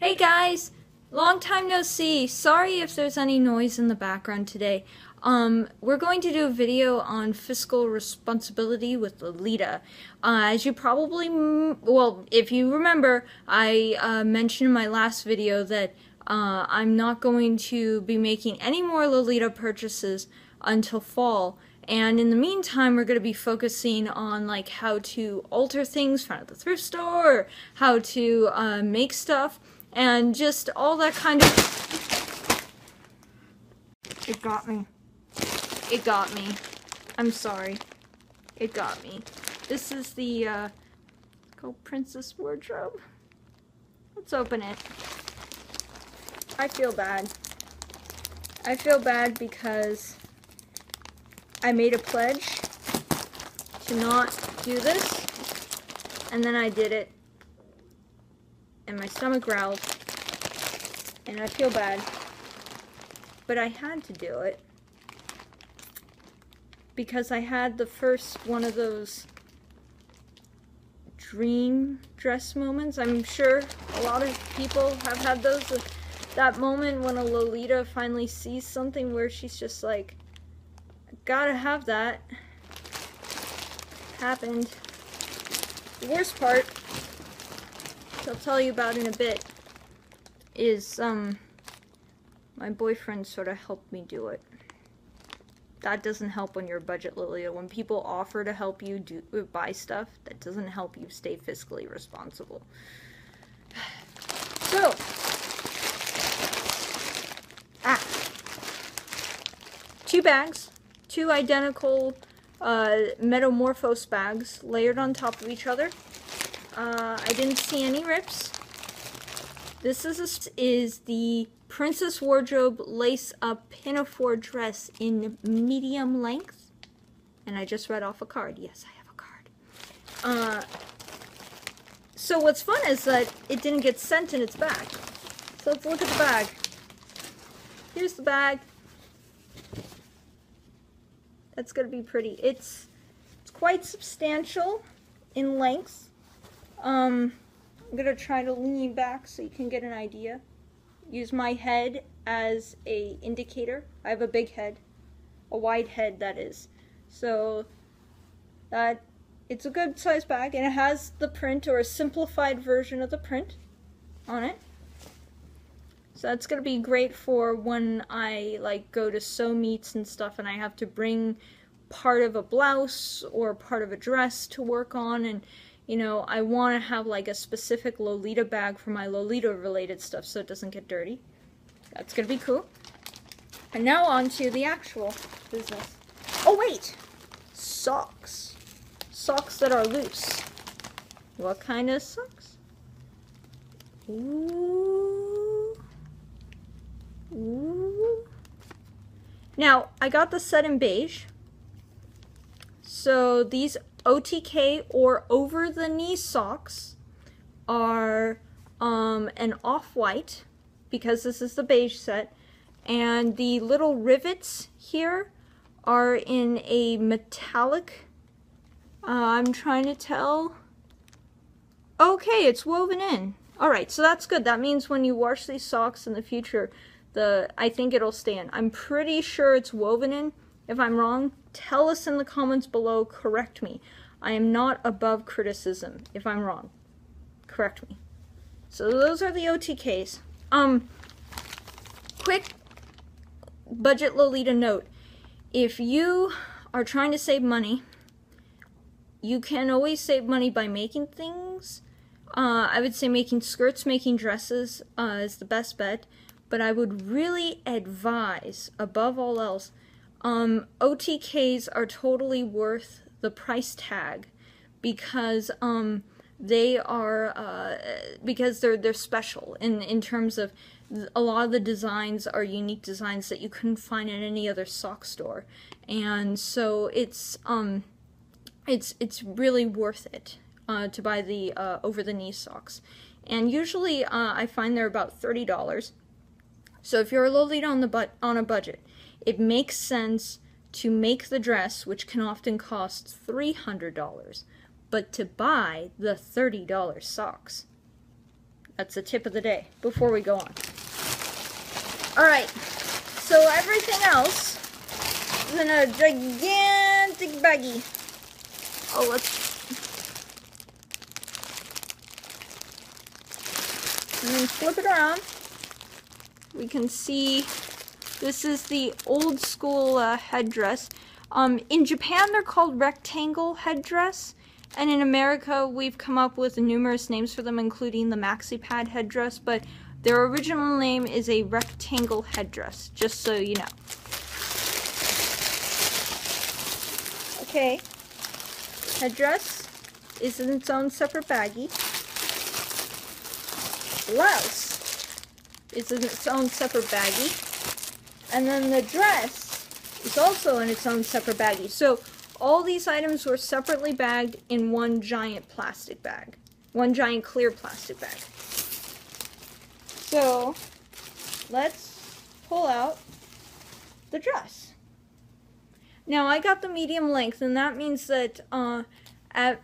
Hey guys, long time no see. Sorry if there's any noise in the background today. We're going to do a video on fiscal responsibility with Lolita. As you probably, well, if you remember, I mentioned in my last video that I'm not going to be making any more Lolita purchases until fall. And in the meantime, we're going to be focusing on like how to alter things found at the thrift store, or how to make stuff, and just all that kind of... It got me. It got me. I'm sorry. It got me. This is the Princess wardrobe. Let's open it. I feel bad. I feel bad because I made a pledge to not do this, and then I did it, and my stomach growled, and I feel bad, but I had to do it, because I had the first one of those dream dress moments. I'm sure a lot of people have had those, that moment when a Lolita finally sees something where she's just like, gotta have that. Happened. The worst part, which I'll tell you about in a bit, is my boyfriend sort of helped me do it. That doesn't help when you're a budget Lolita. When people offer to help you buy stuff, that doesn't help you stay fiscally responsible. So, two bags. Two identical Metamorphose bags layered on top of each other. I didn't see any rips. This is the Princess Wardrobe lace-up Pinafore dress in medium length. And I just read off a card. Yes, I have a card. So what's fun is that it didn't get sent in its bag. So let's look at the bag. Here's the bag. That's going to be pretty. It's quite substantial in length. I'm going to try to lean back so you can get an idea. Use my head as a indicator. I have a big head. A wide head, that is. So that it's a good size bag, and it has the print, or a simplified version of the print on it. So that's going to be great for when I like go to sew meets and stuff and I have to bring part of a blouse or part of a dress to work on, and you know, I want to have like a specific Lolita bag for my Lolita related stuff so it doesn't get dirty. That's going to be cool. And now on to the actual business. Oh wait! Socks. Socks that are loose. What kind of socks? Ooh. Ooh. Now, I got the set in beige. So these OTK or over the knee socks are an off-white, because this is the beige set, and the little rivets here are in a metallic. I'm trying to tell. Okay, it's woven in. Alright, so that's good. That means when you wash these socks in the future, I think it'll stay in. I'm pretty sure it's woven in. If I'm wrong, tell us in the comments below, correct me. I am not above criticism. If I'm wrong, correct me. So those are the OTKs. Quick budget Lolita note. If you are trying to save money, you can always save money by making things. I would say making skirts, making dresses is the best bet. But I would really advise, above all else, OTKs are totally worth the price tag, because they are because they're special in terms of a lot of the designs are unique designs that you couldn't find in any other sock store, and so it's really worth it to buy the over the knee socks. And usually I find they're about $30. So if you're a Lolita on a budget, it makes sense to make the dress, which can often cost $300, but to buy the $30 socks. That's the tip of the day before we go on. Alright, so everything else is in a gigantic baggie. Oh, and then flip it around. We can see this is the old school headdress. In Japan, they're called Rectangle Headdress, and in America, we've come up with numerous names for them, including the maxi pad headdress, but their original name is a Rectangle Headdress, just so you know. Okay, headdress is in its own separate baggie. Blouse is in its own separate baggie. And then the dress is also in its own separate baggie. So all these items were separately bagged in one giant plastic bag. One giant clear plastic bag. So let's pull out the dress. Now I got the medium length, and that means that at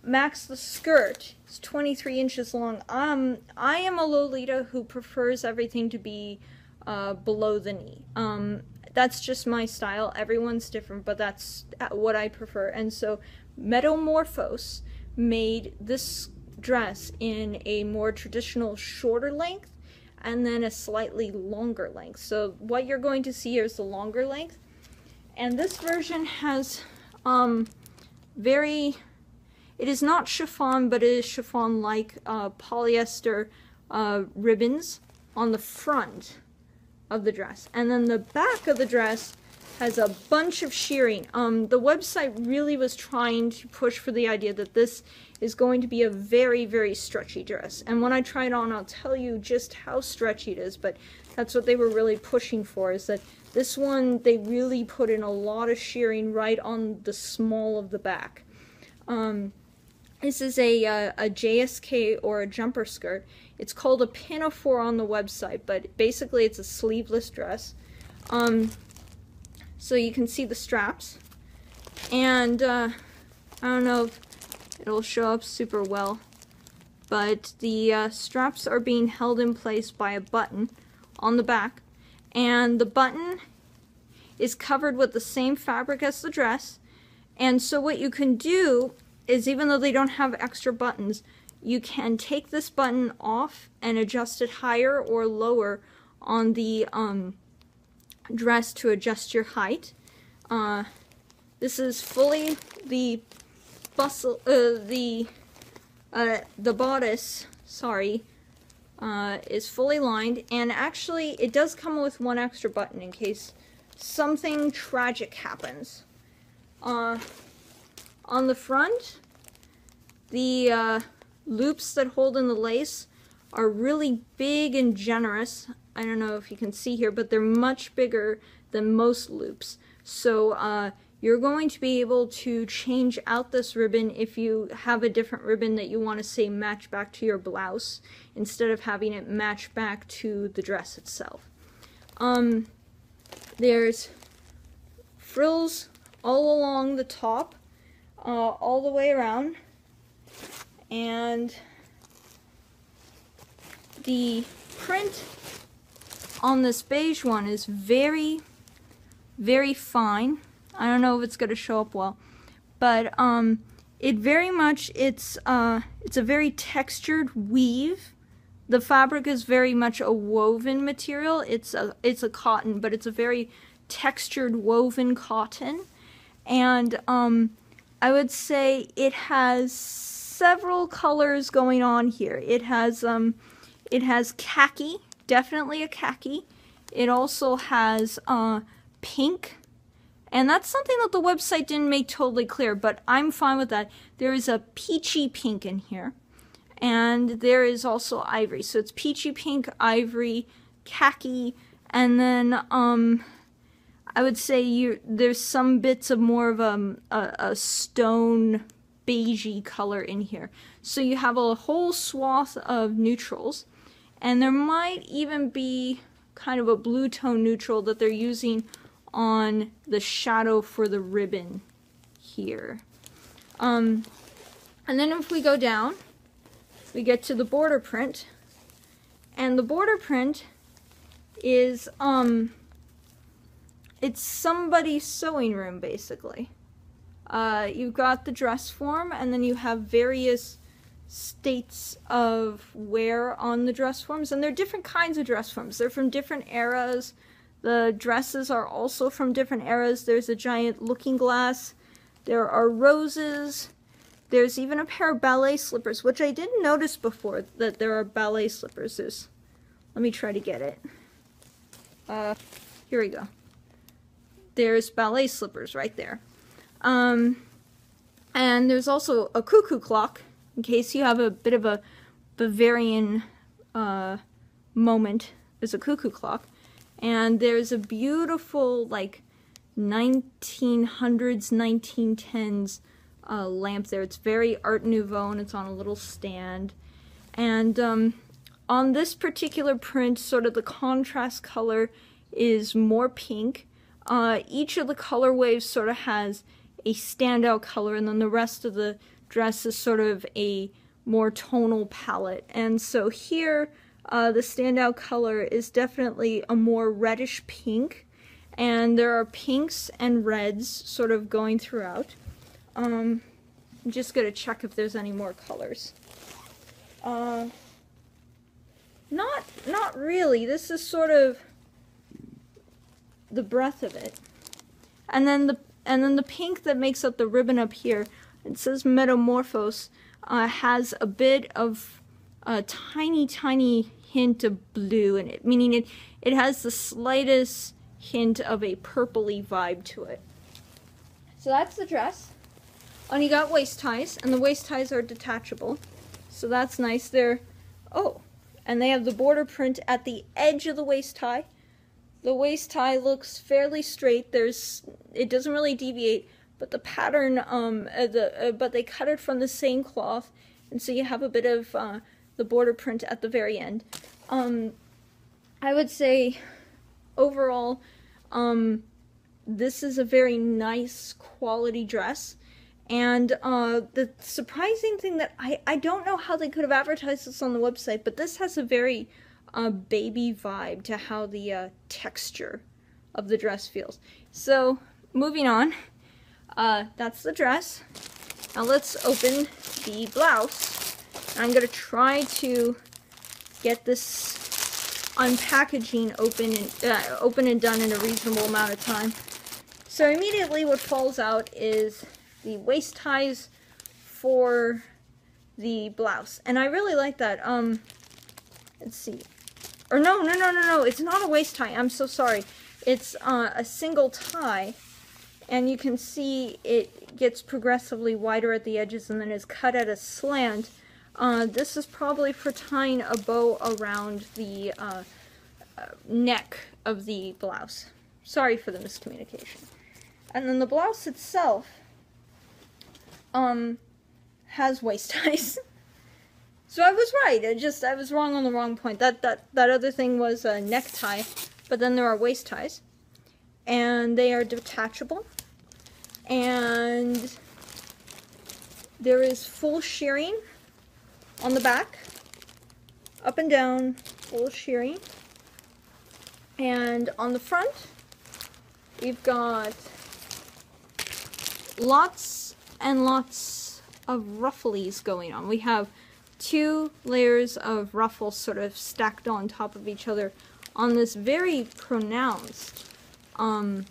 max the skirt is 23 inches long. I am a Lolita who prefers everything to be below the knee. That's just my style. Everyone's different, but that's what I prefer. And so Metamorphose made this dress in a more traditional shorter length and then a slightly longer length. So what you're going to see here is the longer length. And this version has it is not chiffon, but it is chiffon-like polyester ribbons on the front of the dress. And then the back of the dress has a bunch of shearing. The website really was trying to push for the idea that this is going to be a very, very stretchy dress. And when I try it on, I'll tell you just how stretchy it is, but that's what they were really pushing for, is that this one, they really put in a lot of shearing right on the small of the back. This is a JSK, or a jumper skirt. It's called a Pinafore on the website, but basically it's a sleeveless dress. So you can see the straps. And I don't know if it'll show up super well, but the straps are being held in place by a button on the back. And the button is covered with the same fabric as the dress. And so what you can do is, even though they don't have extra buttons, you can take this button off and adjust it higher or lower on the dress to adjust your height. This is fully the bodice, sorry, is fully lined, and actually it does come with one extra button in case something tragic happens. On the front, the loops that hold in the lace are really big and generous. I don't know if you can see here, but they're much bigger than most loops. So you're going to be able to change out this ribbon if you have a different ribbon that you want to, say, match back to your blouse, instead of having it match back to the dress itself. There's frills all along the top, all the way around, and the print on this beige one is very, very fine. I don't know if it's going to show up well, but it very much, it's a very textured weave. The fabric is very much a woven material. It's a cotton, but it's a very textured woven cotton, and I would say it has several colors going on here. It has khaki, definitely a khaki. It also has pink, and that's something that the website didn't make totally clear, but I'm fine with that. There is a peachy pink in here, and there is also ivory. So it's peachy pink, ivory, khaki, and then I would say there's some bits of more of a stone beigey color in here. So you have a whole swath of neutrals, and there might even be kind of a blue tone neutral that they're using on the shadow for the ribbon here. And then if we go down, we get to the border print. And the border print is, it's somebody's sewing room, basically. You've got the dress form, and then you have various states of wear on the dress forms, and they're different kinds of dress forms. They're from different eras. The dresses are also from different eras. There's a giant looking glass. There are roses. There's even a pair of ballet slippers, which I didn't notice before, that there are ballet slippers. Let me try to get it. Here we go. There's ballet slippers right there. And there's also a cuckoo clock, in case you have a bit of a Bavarian moment. There's a cuckoo clock. And there's a beautiful, like, 1900s, 1910s lamp there. It's very Art Nouveau, and it's on a little stand. And on this particular print, sort of the contrast color is more pink. Each of the color waves sort of has a standout color, and then the rest of the dress is sort of a more tonal palette. And so here, the standout color is definitely a more reddish pink, and there are pinks and reds sort of going throughout. I'm just going to check if there's any more colors. Not really. This is sort of the breadth of it. And then the pink that makes up the ribbon up here, it says Metamorphose, has a bit of a tiny hint of blue in it, meaning it has the slightest hint of a purpley vibe to it. So that's the dress. And you got waist ties, and the waist ties are detachable, so that's nice. And they have the border print at the edge of the waist tie. The waist tie looks fairly straight. It doesn't really deviate, but the pattern, but they cut it from the same cloth, and so you have a bit of the border print at the very end. I would say, overall, this is a very nice quality dress. And the surprising thing that I don't know how they could have advertised this on the website, but this has a very baby vibe to how the texture of the dress feels. So, moving on, that's the dress. Now let's open the blouse. I'm going to try to get this unpackaging open and done in a reasonable amount of time. So immediately what falls out is the waist ties for the blouse, and I really like that. Let's see, or no, it's not a waist tie, I'm so sorry. It's a single tie, and you can see it gets progressively wider at the edges and then is cut at a slant. This is probably for tying a bow around the neck of the blouse. Sorry for the miscommunication. And then the blouse itself has waist ties. So I was right. I was wrong on the wrong point. That other thing was a necktie, but then there are waist ties, and they are detachable, and there is full shearing on the back, up and down, full shearing, and on the front we've got lots and lots of rufflies going on. We have 2 layers of ruffles sort of stacked on top of each other on this very pronounced a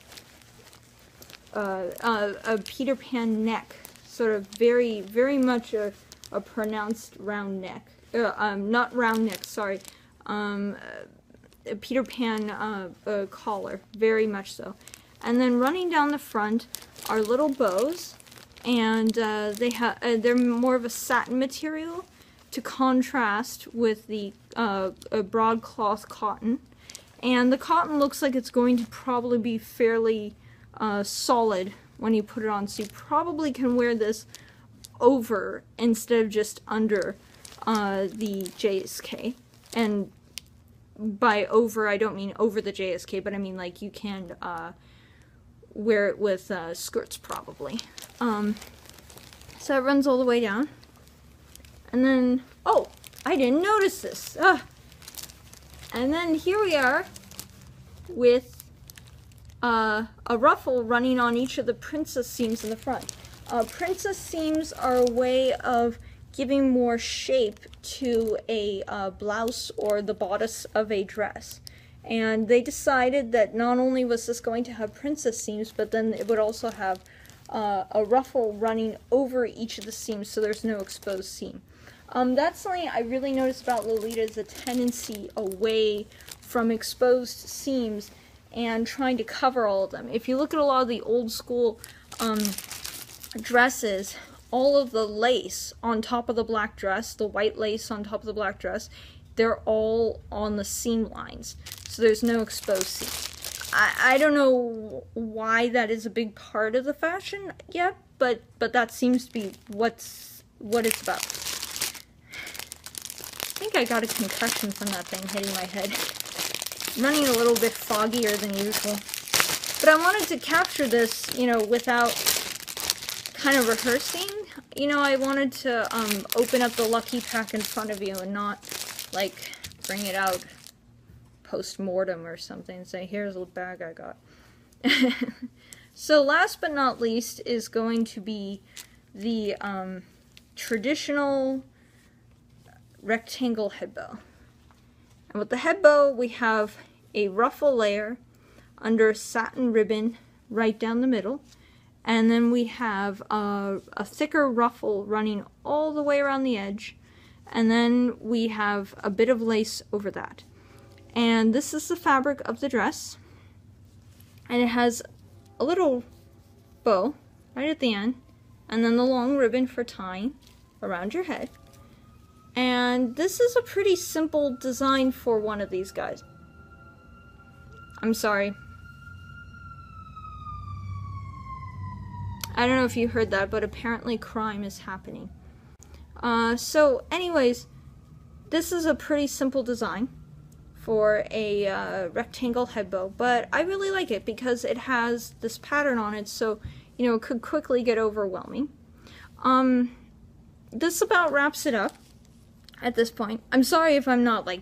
Peter Pan neck, sort of very much a pronounced round neck. Not round neck, sorry. A Peter Pan collar, very much so. And then running down the front are little bows, and they're more of a satin material to contrast with the broadcloth cotton. And the cotton looks like it's going to probably be fairly solid when you put it on, so you probably can wear this over instead of just under the JSK. And by over, I don't mean over the JSK, but I mean like you can wear it with skirts probably. So it runs all the way down. And then, oh, I didn't notice this. Ugh. And then here we are with a ruffle running on each of the princess seams in the front. Princess seams are a way of giving more shape to a blouse or the bodice of a dress. And they decided that not only was this going to have princess seams, but then it would also have a ruffle running over each of the seams so there's no exposed seam. That's something I really noticed about Lolita, is a tendency away from exposed seams and trying to cover all of them. If you look at a lot of the old school dresses, all of the lace on top of the black dress, the white lace on top of the black dress, they're all on the seam lines, so there's no exposed seam. I don't know why that is a big part of the fashion yet, but that seems to be what it's about. I think I got a concussion from that thing hitting my head. I'm running a little bit foggier than usual. But I wanted to capture this, you know, without kind of rehearsing. You know, I wanted to open up the lucky pack in front of you and not, like, bring it out post-mortem or something and say, here's the bag I got. So last but not least is going to be the traditional rectangle head bow. And with the head bow, we have a ruffle layer under satin ribbon right down the middle, and then we have a thicker ruffle running all the way around the edge, and then we have a bit of lace over that. And this is the fabric of the dress, and it has a little bow right at the end, and then the long ribbon for tying around your head. And this is a pretty simple design for one of these guys. I'm sorry. I don't know if you heard that, but apparently crime is happening. So anyways, this is a pretty simple design for a rectangle head bow, but I really like it because it has this pattern on it, so you know it could quickly get overwhelming. This about wraps it up at this point. I'm sorry if I'm not, like,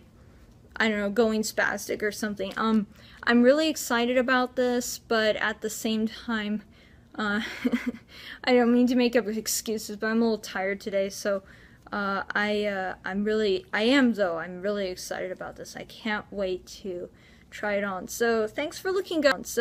I don't know, going spastic or something. I'm really excited about this, but at the same time, I don't mean to make up excuses, but I'm a little tired today, so I'm really excited about this. I can't wait to try it on. So thanks for looking, guys.